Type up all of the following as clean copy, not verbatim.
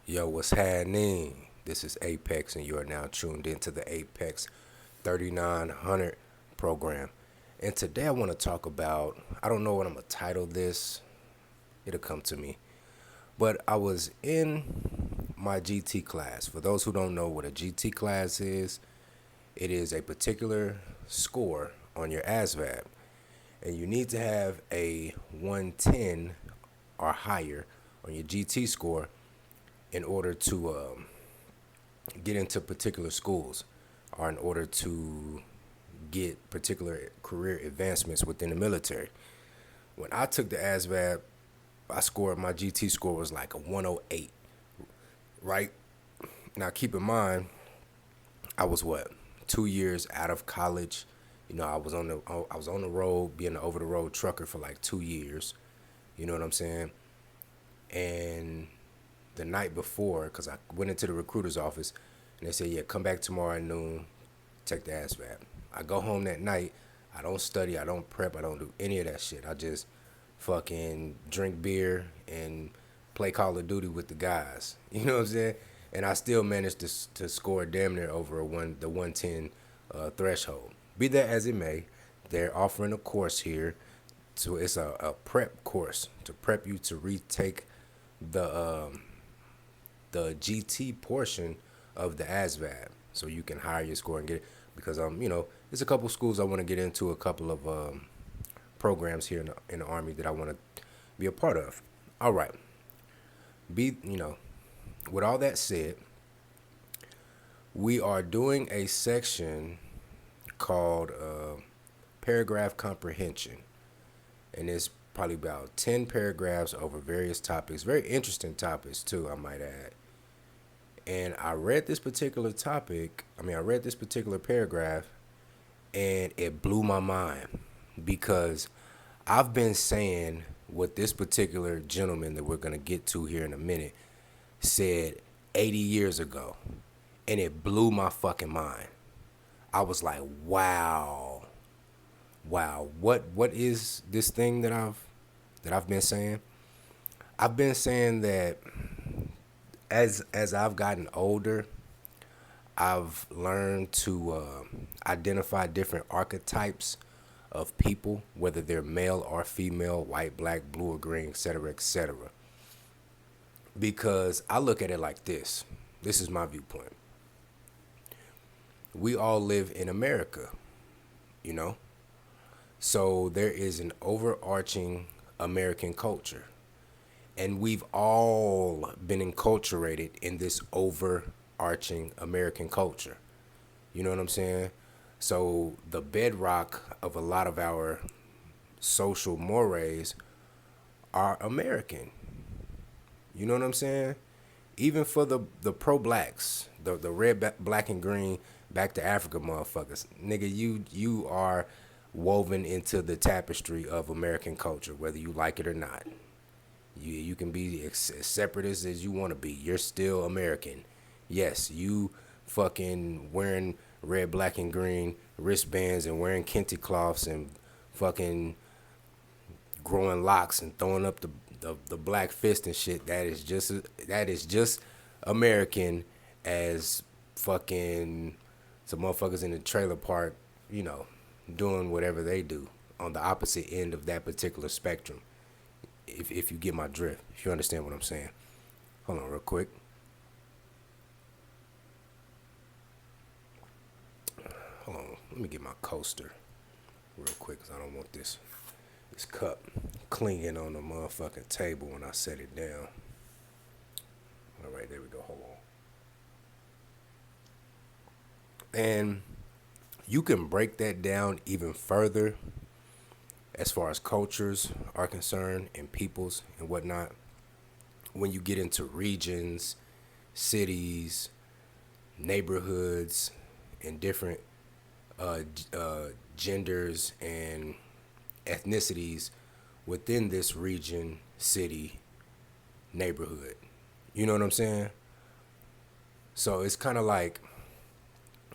Yo, what's happening? This is Apex, and you are now tuned into the Apex 3900 program. And today I want to talk about, I don't know what I'm going to title this, it'll come to me. But I was in my GT class. For those who don't know what a GT class is, it is a particular score on your ASVAB. And you need to have a 110 or higher on your GT score in order to get into particular schools or in order to get particular career advancements within the military. When I took the ASVAB, I scored, my GT score was like a 108, right? Now keep in mind, I was what, 2 years out of college. You know, I was on the road, being an over the road trucker for like 2 years. You know what I'm saying? And the night before, because I went into the recruiter's office and they said, yeah, come back tomorrow at noon, take the ASVAB. I go home that night. I don't study. I don't prep. I don't do any of that shit. I just fucking drink beer and play Call of Duty with the guys. You know what I'm saying? And I still managed to score damn near over the 110 threshold. Be that as it may, they're offering a course here. So it's a prep course to prep you to retake the the GT portion of the ASVAB, so you can hire your score and get it. Because there's a couple schools I want to get into, a couple of programs here in the Army that I want to be a part of. All right, with all that said, we are doing a section called paragraph comprehension, and it's probably about 10 paragraphs over various topics, very interesting topics too, I might add. And I read this particular I read this particular paragraph, and it blew my mind because I've been saying what this particular gentleman that we're going to get to here in a minute said 80 years ago, and it blew my fucking mind. I was like, wow. Wow, what is this thing that I've been saying? I've been saying that as I've gotten older, I've learned to identify different archetypes of people, whether they're male or female, white, black, blue, or green, etc., etc. Because I look at it like this. This is my viewpoint. We all live in America, you know? So there is an overarching American culture. And we've all been enculturated in this overarching American culture. You know what I'm saying? So the bedrock of a lot of our social mores are American. You know what I'm saying? Even for the pro blacks, the red, black, and green, back to Africa motherfuckers, nigga, you are woven into the tapestry of American culture, whether you like it or not. You can be as separatist as you want to be. You're still American. Yes, you fucking wearing red, black, and green wristbands and wearing kente cloths and fucking growing locks and throwing up the black fist and shit. That is just American as fucking some motherfuckers in the trailer park, you know, doing whatever they do on the opposite end of that particular spectrum. If you get my drift, if you understand what I'm saying. Hold on real quick. Hold on. Let me get my coaster real quick because I don't want this cup clinging on the motherfucking table when I set it down. All right, there we go. Hold on. And you can break that down even further as far as cultures are concerned and peoples and whatnot. When you get into regions, cities, neighborhoods, and different genders and ethnicities within this region, city, neighborhood. You know what I'm saying? So it's kind of like,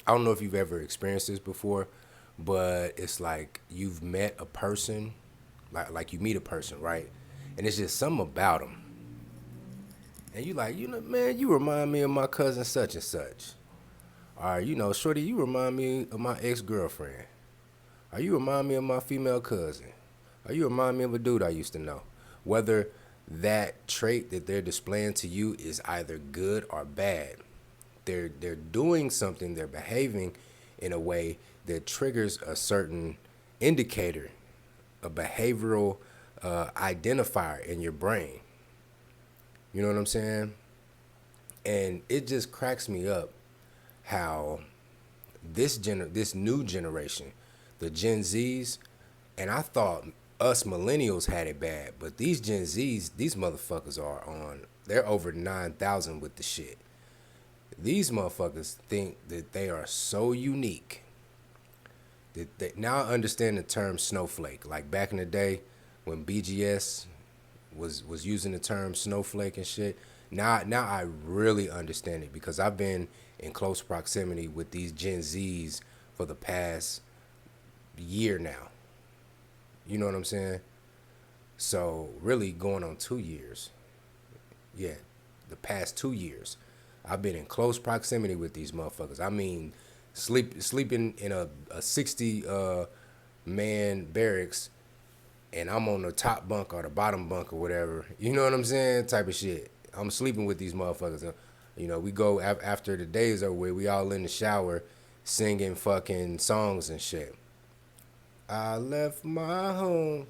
I don't know if you've ever experienced this before, but it's like you've met a person, like you meet a person, right? And it's just something about them. And you like, man, you remind me of my cousin such and such. Or, shorty, you remind me of my ex-girlfriend. Or you remind me of my female cousin. Or you remind me of a dude I used to know. Whether that trait that they're displaying to you is either good or bad, they're doing something, they're behaving in a way that triggers a certain indicator, a behavioral identifier in your brain. You know what I'm saying? And it just cracks me up how this new generation, the Gen Zs, and I thought us millennials had it bad, but these Gen Zs, these motherfuckers are on. They're over 9,000 with the shit. These motherfuckers think that they are so unique that they now understand the term snowflake. Like back in the day when BGS was using the term snowflake and shit. Now I really understand it because I've been in close proximity with these Gen Zs for the past year now. You know what I'm saying? So really going on 2 years. Yeah, the past 2 years. I've been in close proximity with these motherfuckers. I mean, sleeping in a 60 man barracks and I'm on the top bunk or the bottom bunk or whatever. You know what I'm saying? Type of shit. I'm sleeping with these motherfuckers. We go after the days are where we all in the shower singing fucking songs and shit. I left my home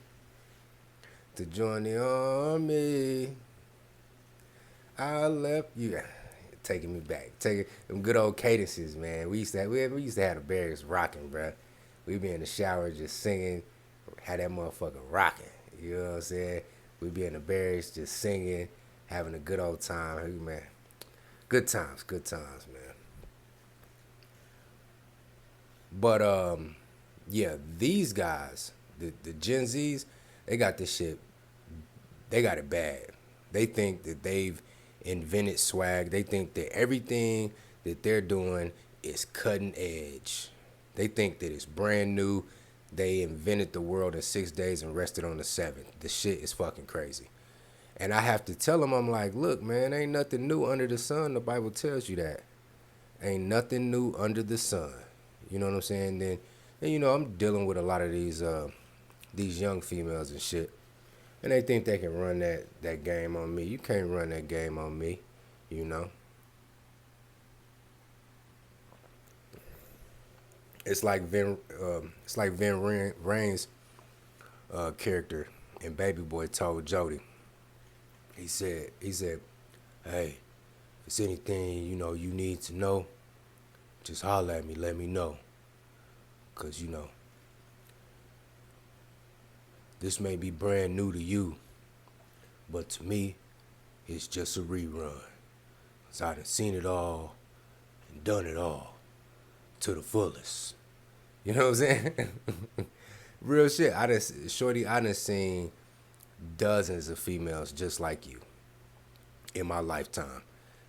to join the army. I left you. Taking me back. Taking them good old cadences, man. We used to have the barracks rocking, bruh. We be in the shower just singing, had that motherfucker rocking. You know what I'm saying? We be in the barracks just singing, having a good old time. Hey, man. Good times, man. But yeah, these guys, the Gen Zs, they got this shit. They got it bad. They think that they've invented swag. They think that everything that they're doing is cutting edge. They think that it's brand new. They invented the world in 6 days and rested on the seventh. The shit is fucking crazy. And I have to tell them, I'm like, look, man, ain't nothing new under the sun. The Bible tells you that. Ain't nothing new under the sun. You know what I'm saying? Then I'm dealing with a lot of these young females and shit. And they think they can run that game on me. You can't run that game on me, you know. It's like Vin Rain's character in Baby Boy told Jody. He said, hey, if it's anything you need to know, just holler at me. Let me know, cause this may be brand new to you, but to me, it's just a rerun. Cause I done seen it all and done it all to the fullest. You know what I'm saying? Real shit. I done seen dozens of females just like you in my lifetime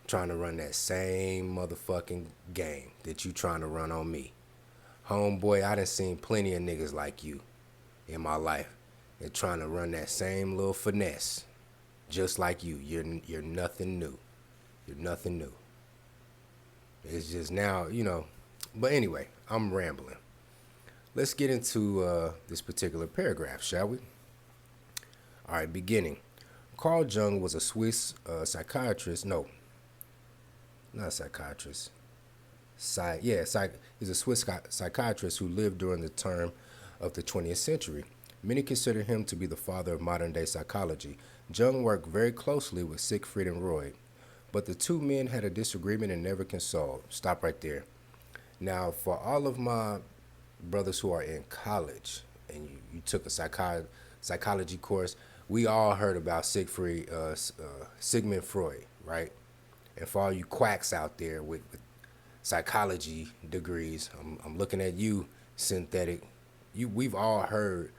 trying to run that same motherfucking game that you trying to run on me. Homeboy, I done seen plenty of niggas like you in my life and trying to run that same little finesse just like you. You're nothing new. You're nothing new. It's just now, But anyway, I'm rambling. Let's get into this particular paragraph, shall we? All right, beginning. Carl Jung was a Swiss psychiatrist. No, not psychiatrist. He's a Swiss psychiatrist who lived during the term of the 20th century. Many consider him to be the father of modern-day psychology. Jung worked very closely with Siegfried and Roy, but the two men had a disagreement and never consoled. Stop right there. Now, for all of my brothers who are in college and you took a psychology course, we all heard about Sigmund Freud, right? And for all you quacks out there with psychology degrees, I'm looking at you, synthetic. We've all heard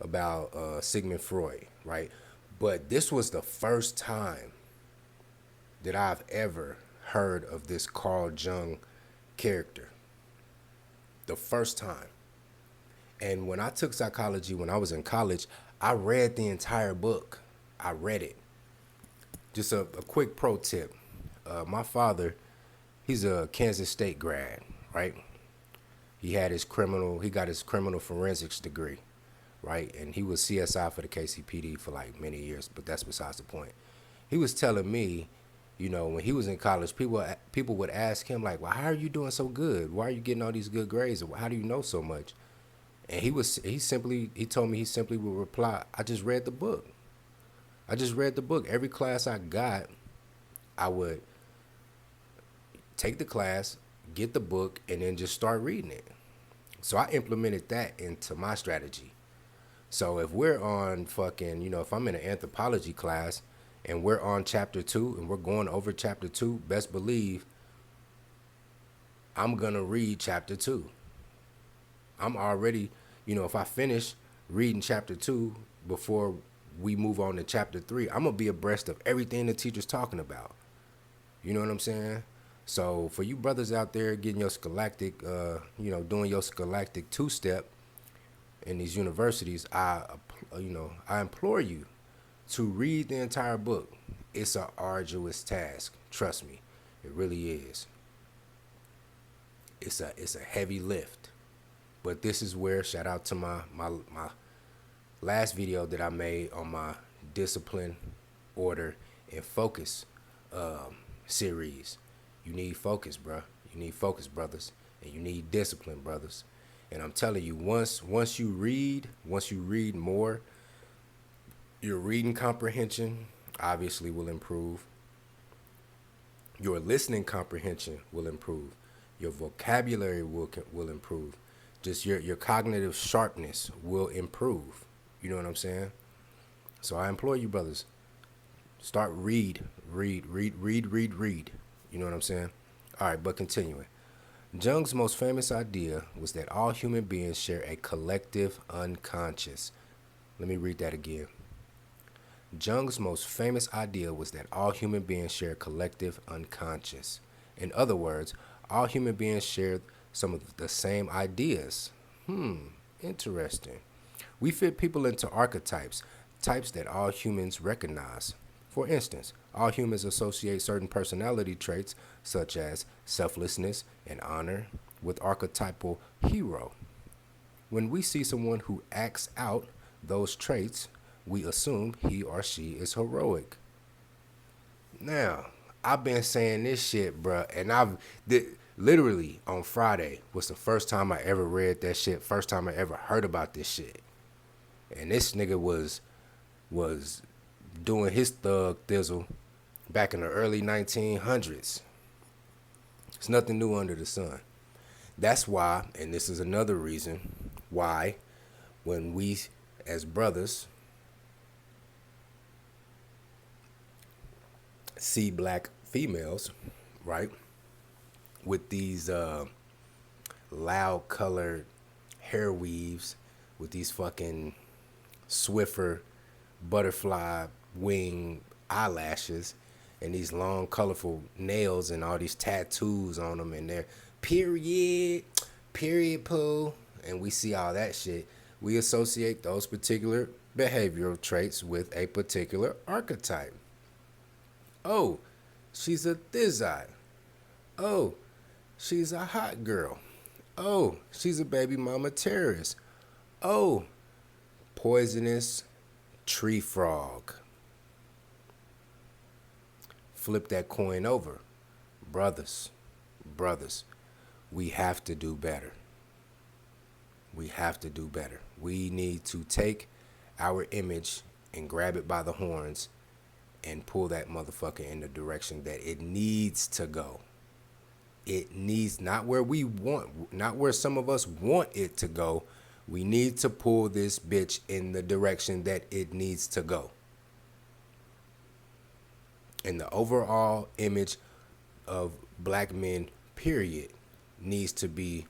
about Sigmund Freud, right? But this was the first time that I've ever heard of this Carl Jung character. The first time. And when I took psychology when I was in college, I read the entire book. I read it. just a quick pro tip. My father, he's a Kansas State grad, right? He got his criminal forensics degree, right? And he was CSI for the KCPD for like many years, but that's besides the point. He was telling me, when he was in college, people would ask him like, "Well, how are you doing so good? Why are you getting all these good grades? How do you know so much?" And he told me he simply would reply, "I just read the book. I just read the book. Every class I got, I would take the class, get the book, and then just start reading it." So I implemented that into my strategy. So if we're on if I'm in an anthropology class and we're on chapter 2 and we're going over chapter 2, best believe I'm going to read chapter 2. I'm already, if I finish reading chapter 2 before we move on to chapter 3, I'm going to be abreast of everything the teacher's talking about. You know what I'm saying? So for you brothers out there getting your scholastic, doing your scholastic two-step in these universities, I implore you to read the entire book. It's an arduous task. Trust me, it really is. It's a heavy lift. But this is where, shout out to my last video that I made on my discipline, order, and focus series. You need focus, bro. You need focus, brothers, and you need discipline, brothers. And I'm telling you, once you read more, your reading comprehension obviously will improve. Your listening comprehension will improve. Your vocabulary will improve. Just your cognitive sharpness will improve. You know what I'm saying? So I implore you, brothers, start read. You know what I'm saying? All right, but continuing. Jung's most famous idea was that all human beings share a collective unconscious. Let me read that again. Jung's most famous idea was that all human beings share a collective unconscious. In other words, all human beings share some of the same ideas. Interesting. We fit people into archetypes, types that all humans recognize. For instance, all humans associate certain personality traits such as selflessness and honor with archetypal hero. When we see someone who acts out those traits, we assume he or she is heroic. Now, I've been saying this shit, bruh, and literally on Friday was the first time I ever read that shit, first time I ever heard about this shit. And this nigga was doing his thug thizzle back in the early 1900s. It's nothing new under the sun. That's why, and this is another reason why, when we as brothers see black females, right, with these loud colored hair weaves, with these fucking Swiffer butterfly wing eyelashes, and these long colorful nails and all these tattoos on them, and their period poo, and we see all that shit, we associate those particular behavioral traits with a particular archetype. Oh, she's a thizzite. Oh, she's a hot girl. Oh, she's a baby mama terrorist. Oh, poisonous tree frog. Flip that coin over. Brothers, we have to do better. We have to do better. We need to take our image and grab it by the horns and pull that motherfucker in the direction that it needs to go. It needs, not where we want, not where some of us want it to go. We need to pull this bitch in the direction that it needs to go. And the overall image of black men, period, needs to be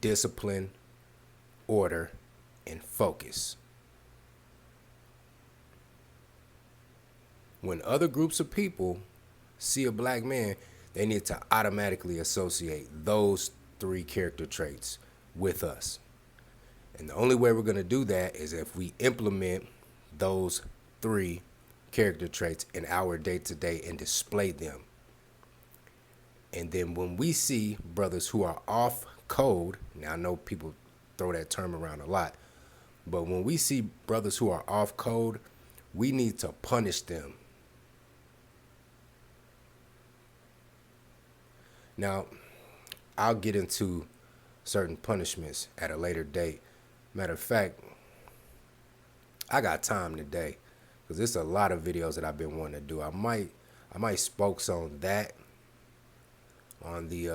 discipline, order, and focus. When other groups of people see a black man, they need to automatically associate those 3 character traits with us. And the only way we're going to do that is if we implement those 3 character traits in our day-to-day and display them. And then when we see brothers who are off code, now I know people throw that term around a lot, but when we see brothers who are off code, we need to punish them. Now, I'll get into certain punishments at a later date. Matter of fact, I got time today because there's a lot of videos that I've been wanting to do. I might spokes on that on the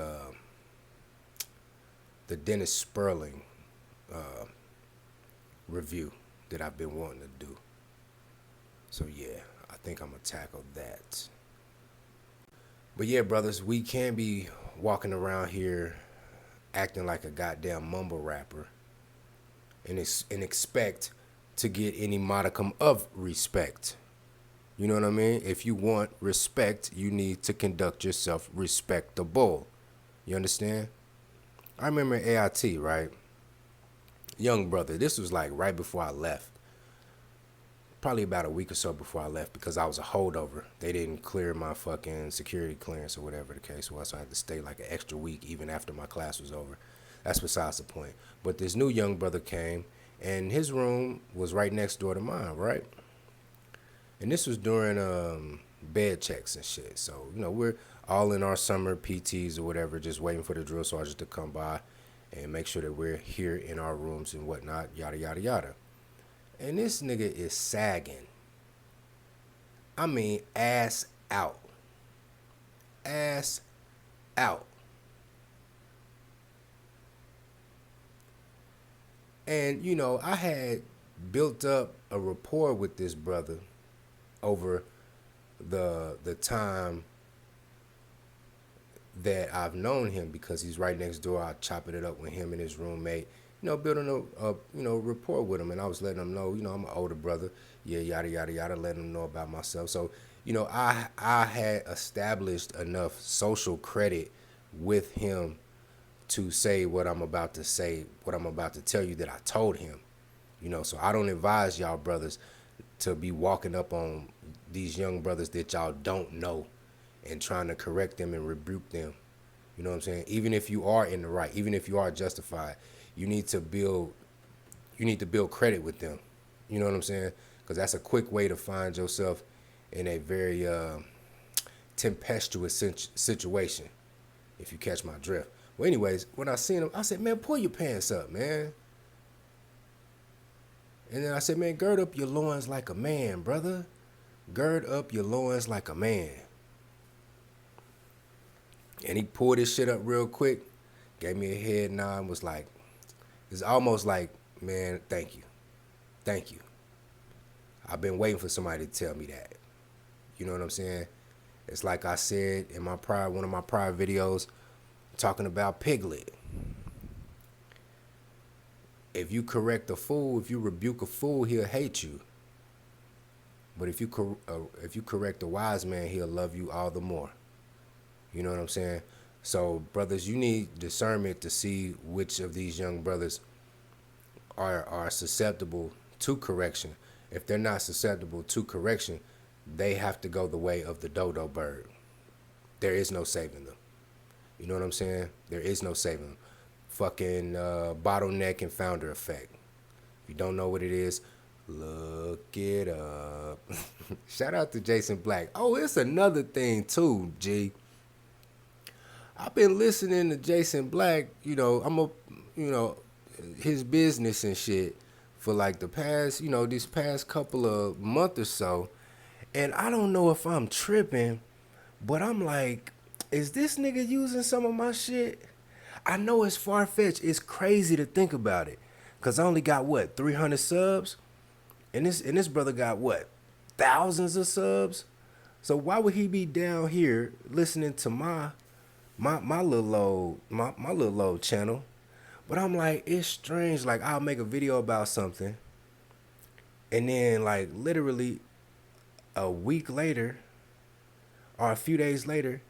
Dennis Sperling review that I've been wanting to do. So yeah, I think I'm gonna tackle that. But yeah, brothers, we can't be walking around here acting like a goddamn mumble rapper and expect to get any modicum of respect. You know what I mean? If you want respect, you need to conduct yourself respectable. You understand? I remember AIT, right? Young brother, this was like right before I left. Probably about a week or so before I left because I was a holdover. They didn't clear my fucking security clearance or whatever the case was, so I had to stay like an extra week even after my class was over. That's besides the point. But this new young brother came, and his room was right next door to mine, right? And this was during bed checks and shit. So, you know, we're all in our summer PTs or whatever, just waiting for the drill sergeant to come by and make sure that we're here in our rooms and whatnot, yada, yada, yada. And this nigga is sagging. I mean, ass out. Ass out. And, you know, I had built up a rapport with this brother over the time that I've known him because he's right next door. I chopping it up with him and his roommate, you know, building a rapport with him. And I was letting him know, you know, I'm an older brother. Yeah, yada, yada, yada, letting him know about myself. So, you know, I had established enough social credit with him to say what I'm about to say, what I'm about to tell you that I told him. You know, so I don't advise y'all brothers to be walking up on these young brothers that y'all don't know and trying to correct them and rebuke them. You know what I'm saying? Even if you are in the right, even if you are justified, you need to build credit with them. You know what I'm saying? Because that's a quick way to find yourself in a very tempestuous situation, if you catch my drift. Well, anyways, when I seen him, I said, man, pull your pants up, man. And then I said, man, gird up your loins like a man, brother. Gird up your loins like a man. And he pulled his shit up real quick, gave me a head nod, and was like, it's almost like, man, thank you. Thank you. I've been waiting for somebody to tell me that. You know what I'm saying? It's like I said in one of my prior videos, talking about Piglet. If you correct a fool, if you rebuke a fool, he'll hate you. But if you correct a wise man, he'll love you all the more. You know what I'm saying? So, brothers, you need discernment to see which of these young brothers are susceptible to correction. If they're not susceptible to correction, they have to go the way of the dodo bird. There is no saving them. You know what I'm saying? There is no saving them. Fucking bottleneck and founder effect. If you don't know what it is, look it up. Shout out to Jason Black. Oh, it's another thing too, G. I've been listening to Jason Black, you know, his business and shit for like the past, you know, these past couple of months or so. And I don't know if I'm tripping, but I'm like, is this nigga using some of my shit? I know it's far-fetched. It's crazy to think about it. Cause I only got what, 300 subs? And this brother got what, thousands of subs? So why would he be down here listening to my little old channel? But I'm like, it's strange. Like, I'll make a video about something, and then like literally a week later or a few days later,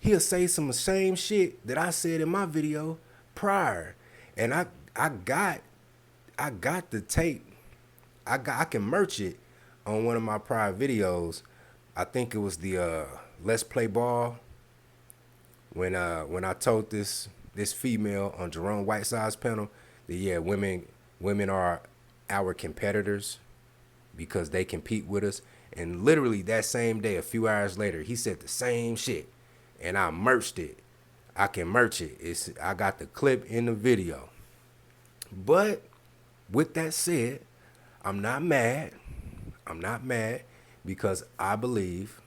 he'll say some of the same shit that I said in my video prior. And I got the tape. I can merch it, on one of my prior videos, I think it was the Let's Play Ball, when I told this female on Jerome Whiteside's panel that yeah, women are our competitors because they compete with us. And literally that same day, a few hours later, he said the same shit, and I merged it. I can merch it. I got the clip in the video. But with that said, I'm not mad. I'm not mad because I believe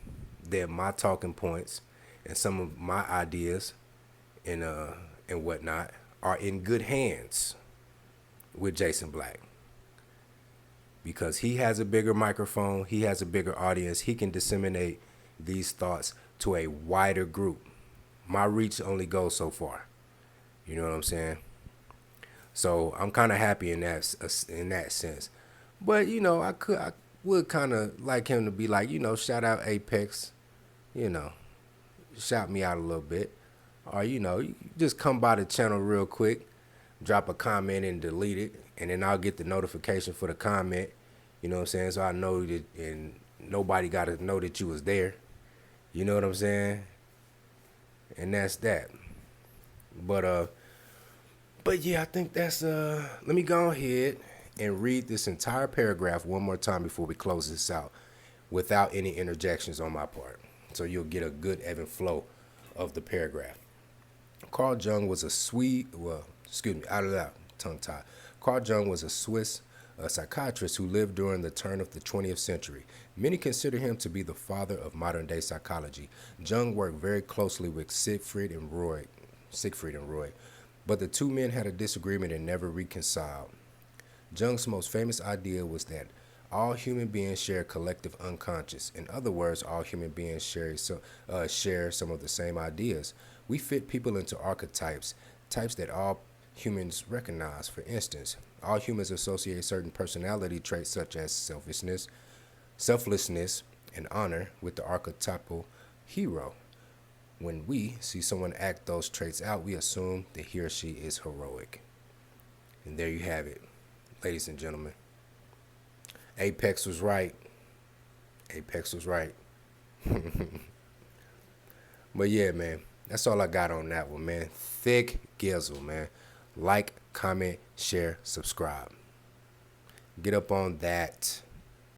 that my talking points and some of my ideas and whatnot are in good hands with Jason Black because he has a bigger microphone, he has a bigger audience, he can disseminate these thoughts to a wider group. My reach only goes so far. You know what I'm saying? So I'm kind of happy in that sense. But I would kind of like him to be like, shout out Apex, you know, shout me out a little bit, or you just come by the channel real quick, drop a comment and delete it, and then I'll get the notification for the comment. You know what I'm saying? So I know that, and nobody got to know that you was there. You know what I'm saying? And that's that. But but yeah, I think that's let me go ahead and read this entire paragraph one more time before we close this out without any interjections on my part. So you'll get a good ebb and flow of the paragraph. Carl Jung was a tongue tied. Carl Jung was a Swiss psychiatrist who lived during the turn of the 20th century. Many consider him to be the father of modern day psychology. Jung worked very closely with Siegfried and Roy, but the two men had a disagreement and never reconciled. Jung's most famous idea was that all human beings share a collective unconscious. In other words, all human beings share some of the same ideas. We fit people into archetypes, types that all humans recognize. For instance, all humans associate certain personality traits such as selflessness, and honor with the archetypal hero. When we see someone act those traits out, we assume that he or she is heroic. And there you have it, ladies and gentlemen. Apex was right. Apex was right. But yeah, man, that's all I got on that one, man. Thick gizzle, man. Like, comment, share, subscribe. Get up on that.